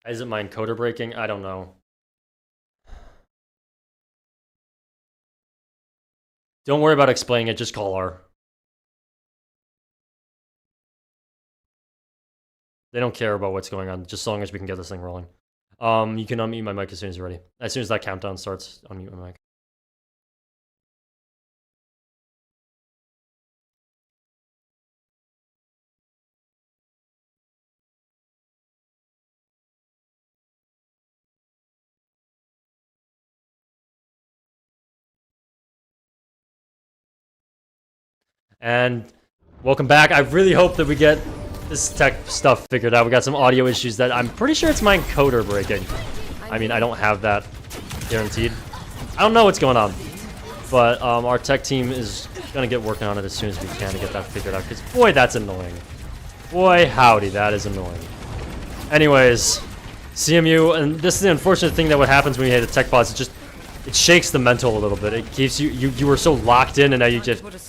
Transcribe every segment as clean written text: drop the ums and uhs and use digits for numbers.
Isn't my encoder breaking? I don't know. Don't worry about explaining it, just call her. They don't care about what's going on, just as long as we can get this thing rolling. You can unmute my mic as soon as you're ready. As soon as that countdown starts, unmute my mic. And welcome back. I really hope that we get this tech stuff figured out. We got some audio issues that I'm pretty sure it's my encoder breaking. I mean, I don't have that guaranteed. I don't know what's going on. But our tech team is going to get working on it as soon as we can to get that figured out. Because, boy, that's annoying. Boy, howdy, that is annoying. Anyways, CMU, and this is the unfortunate thing that what happens when you hit a tech pause. It shakes the mental a little bit. It keeps you were so locked in, and now you have to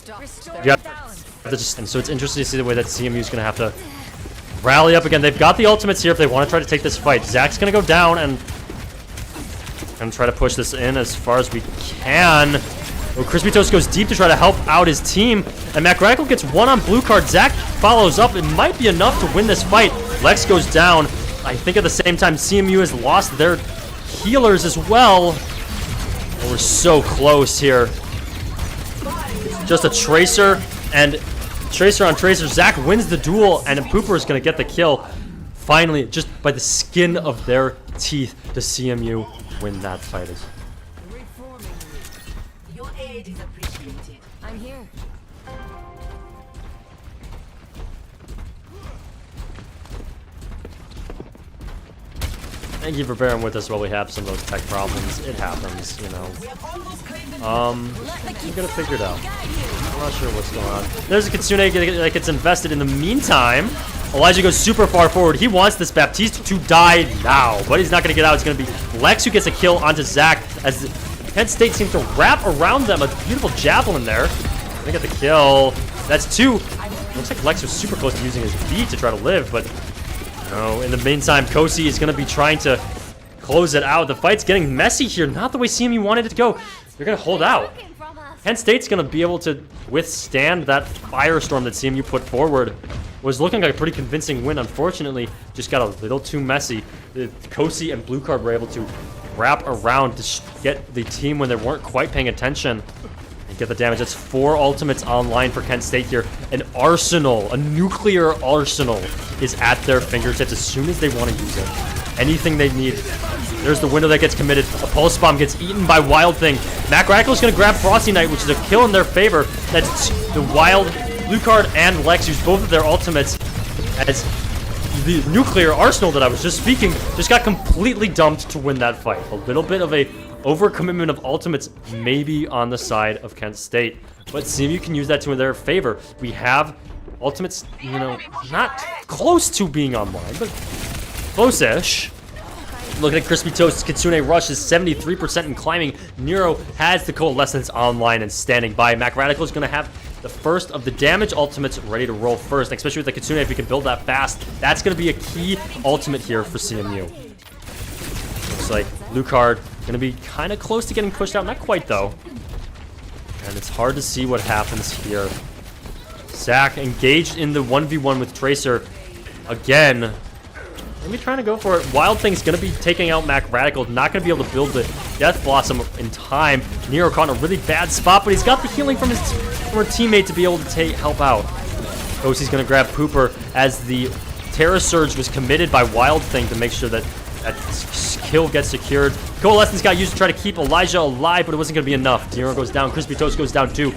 just, and so it's interesting to see the way that CMU is going to have to rally up again. They've got the ultimates here if they want to try to take this fight. Zack's going to go down and try to push this in as far as we can. Oh, Crispy Toast goes deep to try to help out his team, and Mac Radical gets one on blue card. Zack follows up. It might be enough to win this fight. Lex goes down. I think at the same time, CMU has lost their healers as well. Oh, we're so close here. It's just a Tracer, and Tracer on Tracer. Zack wins the duel, and Pooper is going to get the kill. Finally, just by the skin of their teeth, does CMU win that fight. Your aid is appreciated. I'm here. Thank you for bearing with us while we have some of those tech problems. It happens, you know. We gotta figure it out. I'm not sure what's going on. There's a Kitsune that gets invested. In the meantime, Elijah goes super far forward. He wants this Baptiste to die now, but he's not gonna get out. It's gonna be Lex who gets a kill onto Zack as Kent State seems to wrap around them. A beautiful javelin there. They get the kill. That's two. Looks like Lex was super close to using his V to try to live, but no. In the meantime, Kosi is going to be trying to close it out. The fight's getting messy here. Not the way CMU wanted it to go. They're going to hold out. Kent State's going to be able to withstand that firestorm that CMU put forward. Was looking like a pretty convincing win. Unfortunately, just got a little too messy. Kosi and Blue Card were able to wrap around to get the team when they weren't quite paying attention. Get the damage. That's 4 ultimates online for Kent State here. An arsenal, a nuclear arsenal is at their fingertips as soon as they want to use it. Anything they need. There's the window that gets committed. A pulse bomb gets eaten by Wild Thing. Mac Radical is going to grab Frosty Knight, which is a kill in their favor. That's the Wild, Blue Card, and Lex use both of their ultimates as the nuclear arsenal that I was just speaking just got completely dumped to win that fight. A little bit of a overcommitment of ultimates maybe on the side of Kent State, but CMU can use that to their favor. We have ultimates, you know, not close to being online, but close-ish. Looking at Crispy Toast, Kitsune Rush is 73% and climbing. Nero has the Coalescence online and standing by. Mac Radical is going to have the first of the damage ultimates ready to roll first, especially with the Kitsune. If we can build that fast, that's going to be a key ultimate here for CMU. Looks like Blue Card going to be kind of close to getting pushed out. Not quite, though. And it's hard to see what happens here. Zack engaged in the 1v1 with Tracer again. Maybe trying to go for it. Wild Thing's going to be taking out Mac Radical. Not going to be able to build the Death Blossom in time. Nero caught in a really bad spot, but he's got the healing from his teammate to be able to help out. Kosi's going to grab Pooper as the Terra Surge was committed by Wild Thing to make sure that that kill gets secured. Coalescence got used to try to keep Elijah alive, but it wasn't going to be enough. Nero goes down. Crispy Toast goes down too.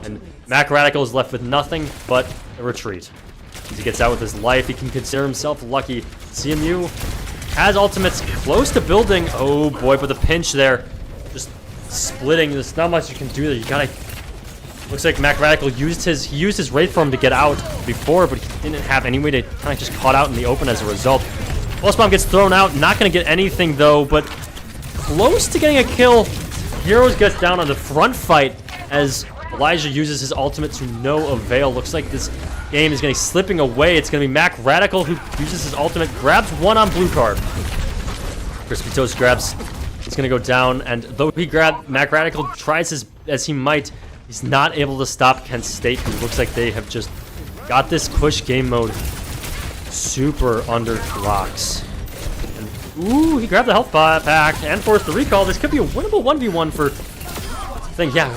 And Mac Radical is left with nothing but a retreat. As he gets out with his life, he can consider himself lucky. CMU has ultimates close to building. Oh boy, but the pinch there. Just splitting. There's not much you can do there. You gotta... Looks like Mac Radical used his Wraith Form to get out before, but he didn't have any way to kind of just caught out in the open as a result. Pulse Bomb gets thrown out. Not going to get anything, though, but close to getting a kill. Heroes gets down on the front fight as Elijah uses his ultimate to no avail. Looks like this game is going to be slipping away. It's going to be Mac Radical who uses his ultimate, grabs one on Blue Card. Crispy Toast grabs. He's gonna go down, and though he grabbed, Mac Radical tries as he might, he's not able to stop Kent State, who looks like they have just got this push game mode super under rocks. And, ooh, he grabbed the health pack and forced the recall. This could be a winnable 1v1 for thing. Yeah,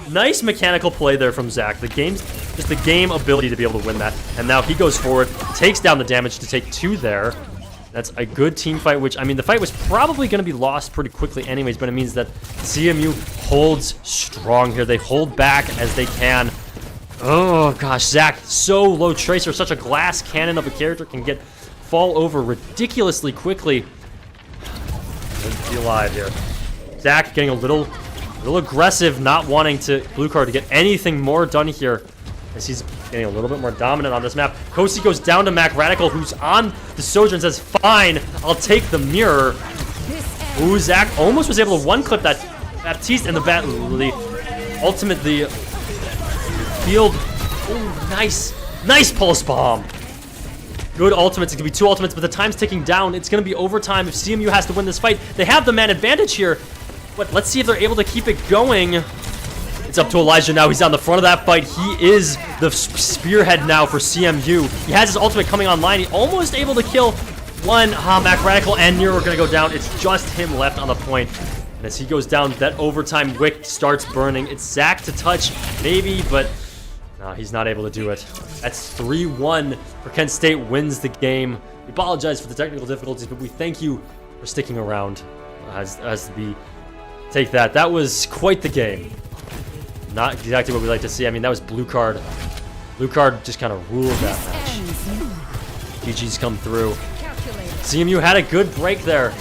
nice mechanical play there from Zack. The game's just the game ability to be able to win that. And now he goes forward, takes down the damage to take 2 there. That's a good team fight, which, I mean, the fight was probably going to be lost pretty quickly anyways, but it means that CMU holds strong here. They hold back as they can. Oh, gosh, Zack, so low tracer. Such a glass cannon of a character can fall over ridiculously quickly. Let's be alive here. Zack getting a little aggressive, not wanting blue card to get anything more done here, as he's getting a little bit more dominant on this map. Kosi goes down to Mac Radical, who's on the Soldier, and says, fine, I'll take the mirror. Ooh, Zack almost was able to one-clip that Baptiste, and the ultimate, the field. Ooh, nice pulse bomb. Good ultimates. It could be 2 ultimates, but the time's ticking down. It's going to be overtime if CMU has to win this fight. They have the man advantage here, but let's see if they're able to keep it going. It's up to Elijah now. He's on the front of that fight. He is the spearhead now for CMU. He has his ultimate coming online. He almost able to kill one. Mac Radical and Nero are going to go down. It's just him left on the point. And as he goes down, that overtime wick starts burning. It's Zack to touch, maybe, but no, he's not able to do it. That's 3-1 for Kent State, wins the game. We apologize for the technical difficulties, but we thank you for sticking around as we take that. That was quite the game. Not exactly what we like to see. I mean, that was blue card. Blue card just kind of ruled that match. GG's come through. CMU had a good break there.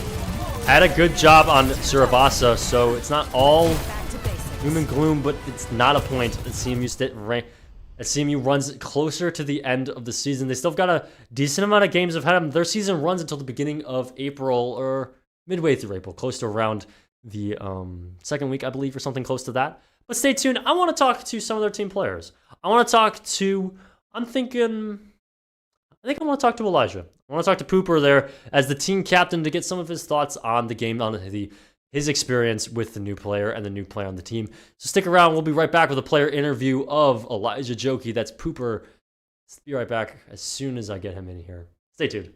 Had a good job on Surabasa, so it's not all doom and gloom, but it's not a point that CMU runs closer to the end of the season. They still got a decent amount of games ahead of them. Their season runs until the beginning of April, or midway through April, close to around the second week, I believe, or something close to that. But stay tuned. I want to talk to some of their team players. I want to talk to, I think I want to talk to Elijah. I want to talk to Pooper there as the team captain to get some of his thoughts on the game, on his experience with the new player and the new player on the team. So stick around. We'll be right back with a player interview of Elijah Joki. That's Pooper. Let's be right back as soon as I get him in here. Stay tuned.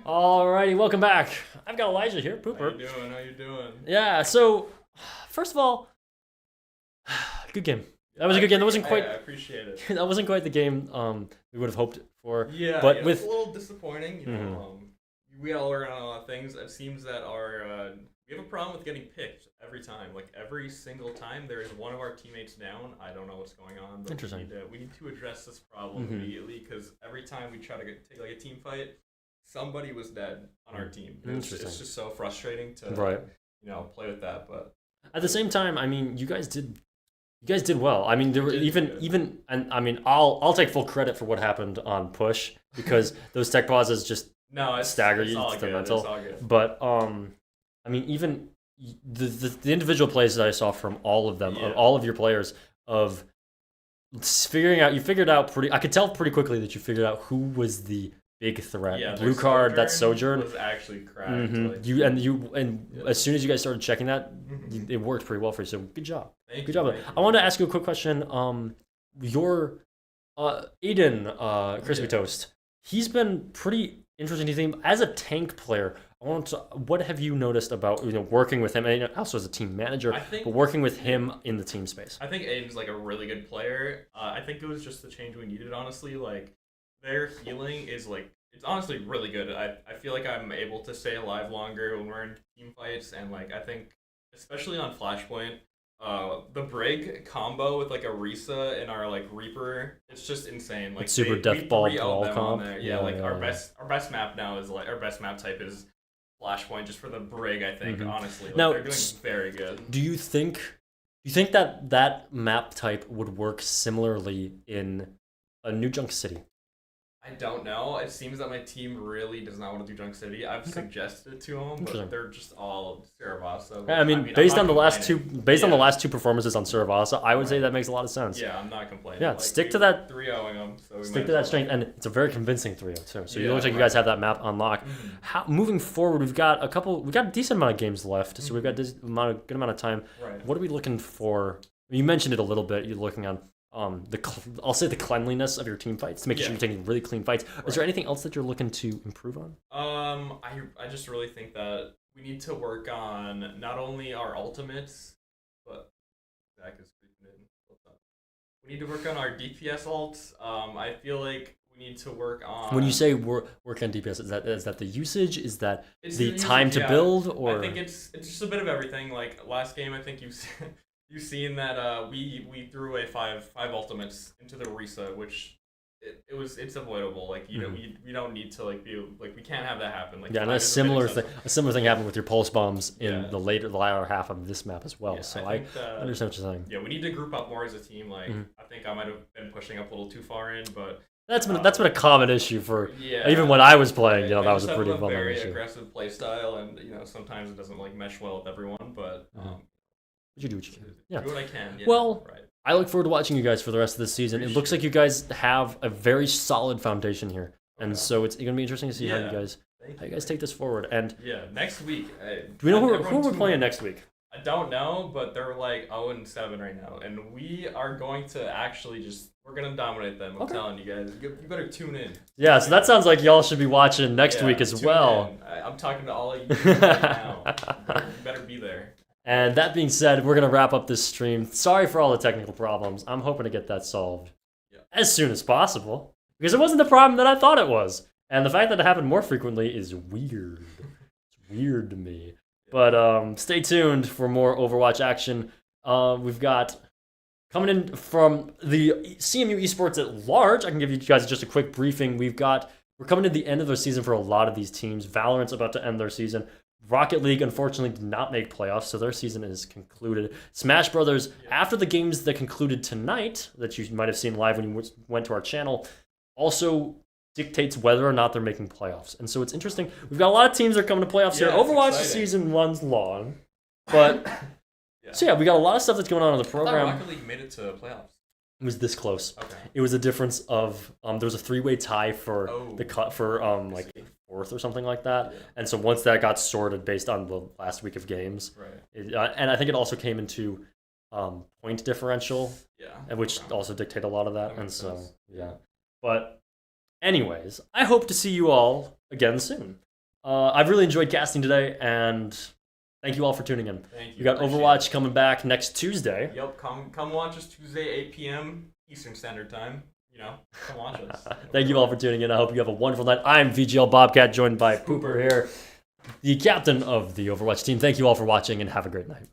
Alrighty, welcome back. I've got Elijah here, Pooper. How you doing? Yeah, so, first of all, good game. That was a good game. That wasn't quite. I appreciate it. That wasn't quite the game we would have hoped for. Yeah, but yeah, with it's a little disappointing. You know, we gotta learn on a lot of things. It seems that we have a problem with getting picked every time. Like every single time, there is one of our teammates down. I don't know what's going on. But Interesting. We need to address this problem immediately, because every time we try to take like a team fight, somebody was dead on our team. It's just so frustrating to play with that. But at the same time, I mean, you guys did well. I mean, there were even and I mean, I'll take full credit for what happened on push, because those tech pauses just stagger you to the mental. But I mean, even the individual plays that I saw from all of them, of all of your players, of figuring out, you figured out I could tell pretty quickly that you figured out who was the big threat. Yeah, Blue card, that Sojourn was actually cracked. As soon as you guys started checking that, it worked pretty well for you. So good job. Thank good you, job. I wanted to ask you a quick question. Your Aiden, Crispy Toast, he's been pretty interesting to think as a tank player. What have you noticed about working with him, and also as a team manager, but working with him in the team space? I think Aiden's like a really good player. I think it was just the change we needed, honestly. Like their healing is like it's honestly really good. I feel like I'm able to stay alive longer when we're in team fights, and like I think especially on Flashpoint, the Brig combo with like a Risa and our like Reaper, it's just insane. Like super death ball brawl comp. Yeah, like our best map now is like our best map type is Flashpoint just for the Brig, I think, honestly. Like, now, they're doing very good. Do you think that map type would work similarly in a New Junk City? I don't know. It seems that my team really does not want to do Junk City. I've suggested it to them, but they're just all Ceravasa. I mean, based on the last two performances on Ceravasa, I would say that makes a lot of sense. Yeah, I'm not complaining. Yeah, like, stick to that 3-0ing them. So stick to that strength, and it's a very convincing 3-0 too. So it looks like you guys have that map on lock. Moving forward, we've got a decent amount of games left, so we've got a good amount of time. Right. What are we looking for? You mentioned it a little bit. You're looking on I'll say the cleanliness of your team fights to make sure you're taking really clean fights. Right. Is there anything else that you're looking to improve on? I just really think that we need to work on not only our ultimates, but Zack is creeping in. We need to work on our DPS ults. I feel like we need to work on. When you say work on DPS, is that the usage? Is that the time to build? Or I think it's just a bit of everything. Like last game, I think you've seen that we threw away five ultimates into the Risa, which it's avoidable. Like we don't need to like be like we can't have that happen. Like and a similar thing happened with your pulse bombs in the latter half of this map as well. So I understand what you're saying. Yeah, we need to group up more as a team. Like I think I might have been pushing up a little too far in, but that's been a common issue for even when I was playing. That was a pretty well-known issue. Very aggressive play style, and sometimes it doesn't like mesh well with everyone, but. You do what you can. Yeah. Do what I can. Yeah, well, I look forward to watching you guys for the rest of this season. It looks like you guys have a very solid foundation here, and so it's going to be interesting to see how you guys take this forward. And next week. Do we know who we're playing next week? I don't know, but they're like 0-7 right now, and we are going to actually we're going to dominate them. I'm telling you guys, you better tune in. Yeah, so that sounds like y'all should be watching next week as well. I'm talking to all of you right now. You better be there. And that being said, we're going to wrap up this stream. Sorry for all the technical problems. I'm hoping to get that solved as soon as possible, because it wasn't the problem that I thought it was. And the fact that it happened more frequently is weird. It's weird to me. But stay tuned for more Overwatch action. We've got coming in from the CMU esports at large. I can give you guys just a quick briefing. We're coming to the end of the season for a lot of these teams. Valorant's about to end their season. Rocket League, unfortunately, did not make playoffs, so their season is concluded. Smash Brothers, after the games that concluded tonight, that you might have seen live when you went to our channel, also dictates whether or not they're making playoffs. And so it's interesting. We've got a lot of teams that are coming to playoffs here. Overwatch season 1's long, but so we got a lot of stuff that's going on in the program. I thought Rocket League made it to playoffs. It was this close. Okay. It was a difference of there was a 3-way tie for the cut for like fourth or something like that. And so once that got sorted based on the last week of games, and I think it also came into point differential, which also dictate a lot of that. And so but anyways, I hope to see you all again soon. I've really enjoyed casting today, and thank you all for tuning in. Thank you. We got Overwatch coming back next Tuesday. Yep, come watch us Tuesday, 8 p.m. Eastern Standard Time. Come watch us. Thank you all for tuning in. I hope you have a wonderful night. I'm VGL Bobcat, joined by Pooper here, the captain of the Overwatch team. Thank you all for watching, and have a great night.